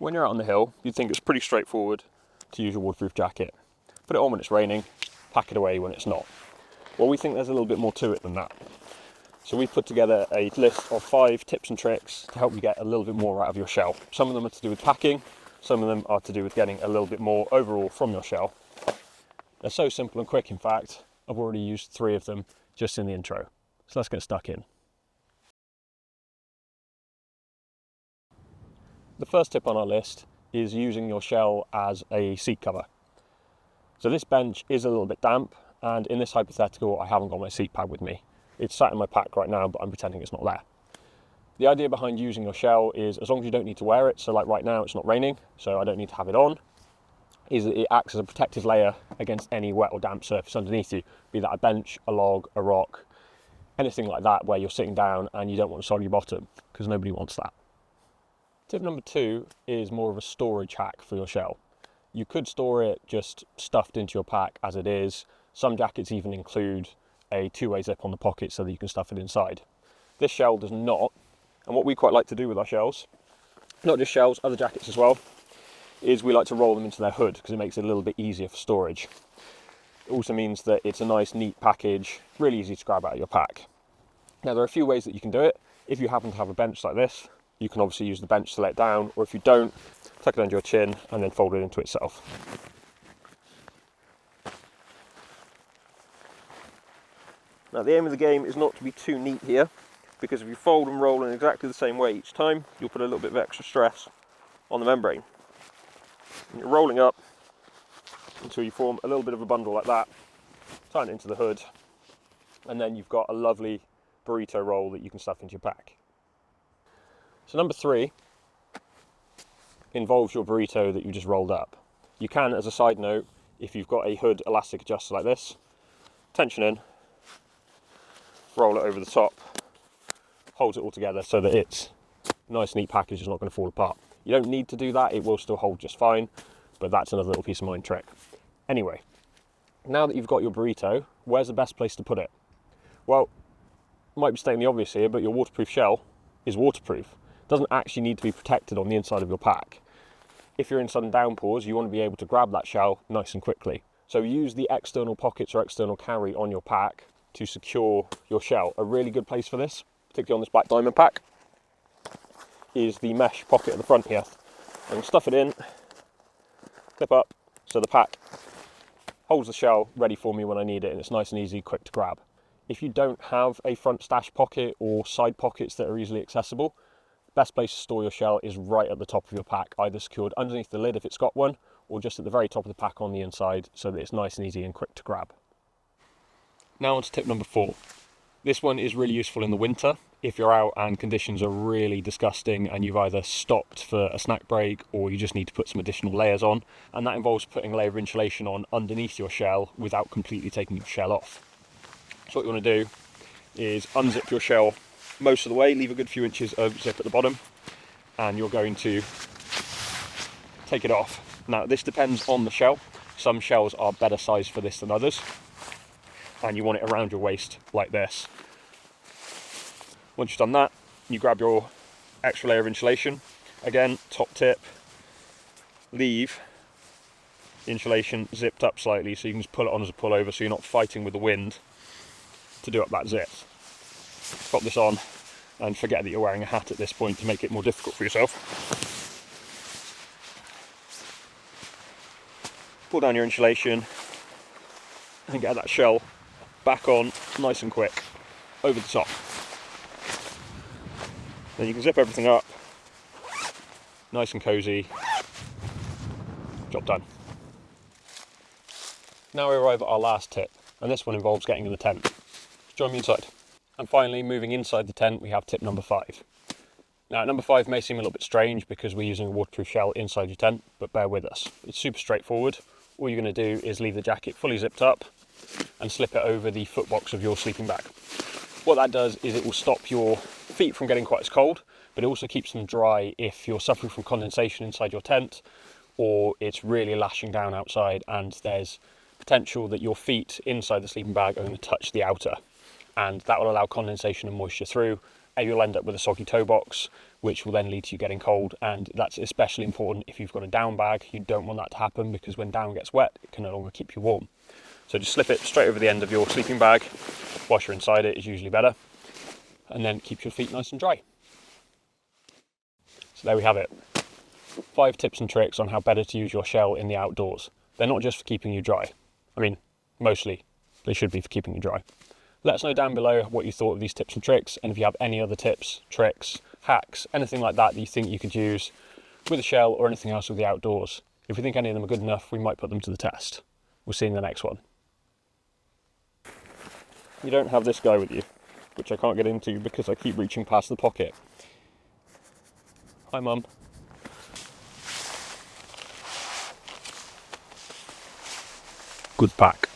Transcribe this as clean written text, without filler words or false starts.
When you're out on the hill, you'd think it's pretty straightforward to use your waterproof jacket. Put it on when it's raining, pack it away when it's not. Well, we think there's a little bit more to it than that. So we've put together a list of 5 tips and tricks to help you get a little bit more out of your shell. Some of them are to do with packing, some of them are to do with getting a little bit more overall from your shell. They're so simple and quick, in fact, I've already used 3 of them just in the intro. So let's get stuck in. The first tip on our list is using your shell as a seat cover. So this bench is a little bit damp, and in this hypothetical I haven't got my seat pad with me. It's sat in my pack right now, but I'm pretending it's not there. The idea behind using your shell is, as long as you don't need to wear it, so like right now it's not raining, so I don't need to have it on, is that it acts as a protective layer against any wet or damp surface underneath you, be that a bench, a log, a rock, anything like that where you're sitting down and you don't want a soggy bottom, because nobody wants that. Tip number 2 is more of a storage hack for your shell. You could store it just stuffed into your pack as it is. Some jackets even include a 2-way zip on the pocket so that you can stuff it inside. This shell does not, and what we quite like to do with our shells, not just shells, other jackets as well, is we like to roll them into their hood because it makes it a little bit easier for storage. It also means that it's a nice, neat package, really easy to grab out of your pack. Now there are a few ways that you can do it. If you happen to have a bench like this, you can obviously use the bench to let it down, or if you don't, tuck it under your chin and then fold it into itself. Now the aim of the game is not to be too neat here, because if you fold and roll in exactly the same way each time, you'll put a little bit of extra stress on the membrane. And you're rolling up until you form a little bit of a bundle like that, tighten it into the hood, and then you've got a lovely burrito roll that you can stuff into your pack. So number 3 involves your burrito that you just rolled up. You can, as a side note, if you've got a hood elastic adjuster like this, tension in, roll it over the top, holds it all together so that it's a nice neat package, it's not going to fall apart. You don't need to do that, it will still hold just fine, but that's another little peace of mind trick. Anyway, now that you've got your burrito, where's the best place to put it? Well, might be stating the obvious here, but your waterproof shell is waterproof. It doesn't actually need to be protected on the inside of your pack. If you're in sudden downpours, you want to be able to grab that shell nice and quickly. So use the external pockets or external carry on your pack to secure your shell. A really good place for this, particularly on this Black Diamond pack, is the mesh pocket at the front here. And stuff it in, clip up, so the pack holds the shell ready for me when I need it, and it's nice and easy, quick to grab. If you don't have a front stash pocket or side pockets that are easily accessible, the best place to store your shell is right at the top of your pack, either secured underneath the lid if it's got one, or just at the very top of the pack on the inside, so that it's nice and easy and quick to grab. Now on to tip number 4. This one is really useful in the winter if you're out and conditions are really disgusting and you've either stopped for a snack break or you just need to put some additional layers on, and that involves putting a layer of insulation on underneath your shell without completely taking your shell off. So what you want to do is unzip your shell most of the way, leave a good few inches of zip at the bottom, and you're going to take it off. Now this depends on the shell. Some shells are better sized for this than others, and you want it around your waist like this. Once you've done that, you grab your extra layer of insulation. Again, top tip, leave the insulation zipped up slightly so you can just pull it on as a pullover so you're not fighting with the wind to do up that zip. Pop this on and forget that you're wearing a hat at this point to make it more difficult for yourself. Pull down your insulation and get that shell back on nice and quick over the top. Then you can zip everything up, nice and cozy, job done. Now we arrive at our last tip, and this one involves getting in the tent. Join me inside. And finally, moving inside the tent, we have tip number 5. Now, number 5 may seem a little bit strange because we're using a waterproof shell inside your tent, but bear with us. It's super straightforward. All you're going to do is leave the jacket fully zipped up and slip it over the footbox of your sleeping bag. What that does is it will stop your feet from getting quite as cold, but it also keeps them dry if you're suffering from condensation inside your tent, or it's really lashing down outside and there's potential that your feet inside the sleeping bag are going to touch the outer, and that will allow condensation and moisture through, you'll end up with a soggy toe box, which will then lead to you getting cold, and that's especially important if you've got a down bag. You don't want that to happen, because when down gets wet, it can no longer keep you warm. So just slip it straight over the end of your sleeping bag whilst you're inside it is usually better, and then keep your feet nice and dry. So there we have it. 5 tips and tricks on how better to use your shell in the outdoors. They're not just for keeping you dry. I mean, mostly they should be for keeping you dry. Let us know down below what you thought of these tips and tricks, and if you have any other tips, tricks, hacks, anything like that you think you could use with a shell or anything else with the outdoors. If we think any of them are good enough, we might put them to the test. We'll see you in the next one. You don't have this guy with you, which I can't get into because I keep reaching past the pocket. Hi, Mum. Good pack.